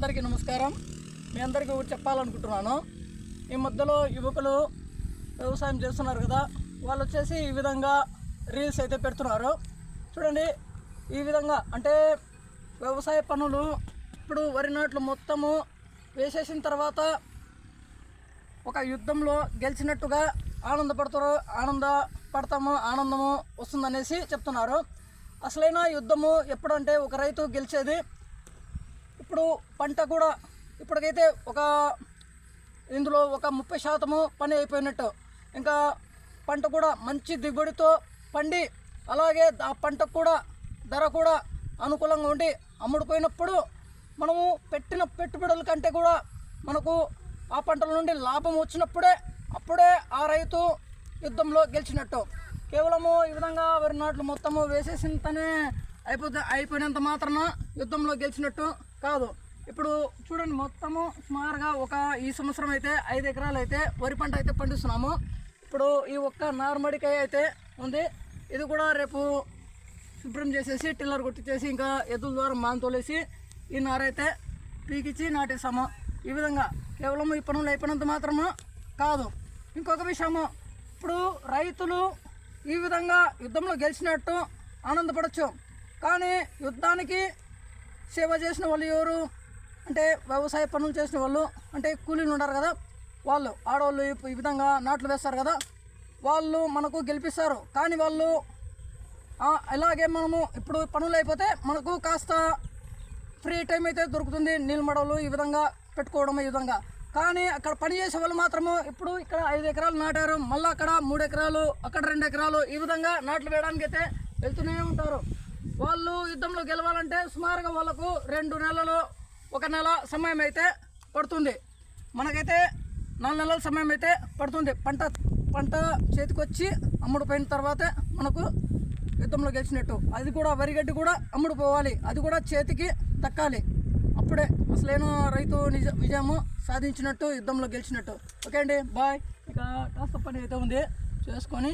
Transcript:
అందరికీ నమస్కారం. మీ అందరికీ ఒకటి చెప్పాలనుకుంటున్నాను. ఈ మధ్యలో యువకులు వ్యవసాయం చేస్తున్నారు కదా, వాళ్ళు వచ్చేసి ఈ విధంగా రీల్స్ అయితే పెడుతున్నారు. చూడండి, ఈ విధంగా అంటే వ్యవసాయ పనులు ఇప్పుడు వరి నాట్లు మొత్తము వేసేసిన తర్వాత ఒక యుద్ధంలో గెలిచినట్టుగా ఆనందము వస్తుందనేసి చెప్తున్నారు. అసలైన యుద్ధము ఎప్పుడంటే ఒక రైతు గెలిచేది ఇప్పుడు పంట కూడా ఇప్పటికైతే ఇందులో ఒక 30% పని అయిపోయినట్టు, ఇంకా పంట కూడా మంచి దిగుబడితో పండి అలాగే ఆ పంటకు కూడా ధర కూడా అనుకూలంగా ఉండి అమ్ముడుపోయినప్పుడు మనము పెట్టిన పెట్టుబడుల కంటే కూడా మనకు ఆ పంటల నుండి లాభం వచ్చినప్పుడే అప్పుడే ఆ రైతు యుద్ధంలో గెలిచినట్టు. కేవలము ఈ విధంగా వరి నాట్లు మొత్తము వేసేసింతనే అయిపోయినంత మాత్రాన యుద్ధంలో గెలిచినట్టు కాదు. ఇప్పుడు చూడండి, మొత్తము సుమారుగా ఈ సంవత్సరం అయితే 5 ఎకరాలు అయితే వరి పంట అయితే పండిస్తున్నాము. ఇప్పుడు ఈ ఒక్క నార్మడికాయ అయితే ఉంది. ఇది కూడా రేపు శుభ్రం చేసేసి టిల్లర్ కొట్టించేసి ఇంకా ఎద్దుల ద్వారా మాంతోలేసి ఈ నారైతే పీకిచ్చి నాటేస్తాము. ఈ విధంగా కేవలం ఈ పనులు అయిపోయినంత మాత్రము కాదు. ఇంకొక విషయము, ఇప్పుడు రైతులు ఈ విధంగా యుద్ధంలో గెలిచినట్టు ఆనందపడవచ్చు, కానీ యుద్ధానికి సేవ చేసిన వాళ్ళు ఎవరు అంటే వ్యవసాయ పనులు చేసిన వాళ్ళు అంటే కూలీలు ఉంటారు కదా, వాళ్ళు ఆడవాళ్ళు ఈ విధంగా నాట్లు వేస్తారు కదా, వాళ్ళు మనకు గెలిపిస్తారు. కానీ వాళ్ళు అలాగే మనము ఇప్పుడు పనులు అయిపోతే మనకు కాస్త ఫ్రీ టైం అయితే దొరుకుతుంది, నీళ్ళు మడవలు ఈ విధంగా పెట్టుకోవడం ఈ విధంగా. కానీ అక్కడ పని చేసే వాళ్ళు మాత్రము ఇప్పుడు ఇక్కడ 5 ఎకరాలు నాటారు, మళ్ళీ అక్కడ 3 ఎకరాలు, అక్కడ 2 ఎకరాలు ఈ విధంగా నాట్లు వేయడానికి అయితే వెళ్తూనే ఉంటారు. వాళ్ళు యుద్ధంలో గెలవాలంటే సుమారుగా వాళ్ళకు 2 నెలలు 1 నెల సమయం అయితే పడుతుంది. మనకైతే 4 నెలల సమయం అయితే పడుతుంది. పంట చేతికొచ్చి అమ్ముడుపోయిన తర్వాతే మనకు యుద్ధంలో గెలిచినట్టు. అది కూడా వరిగడ్డి కూడా అమ్ముడుపోవాలి, అది కూడా చేతికి దక్కాలి. అప్పుడే అసలైన రైతు విజయము సాధించినట్టు, యుద్ధంలో గెలిచినట్టు. ఓకే అండి, బాయ్. ఇక కాస్త పని అయితే ఉంది, చేసుకొని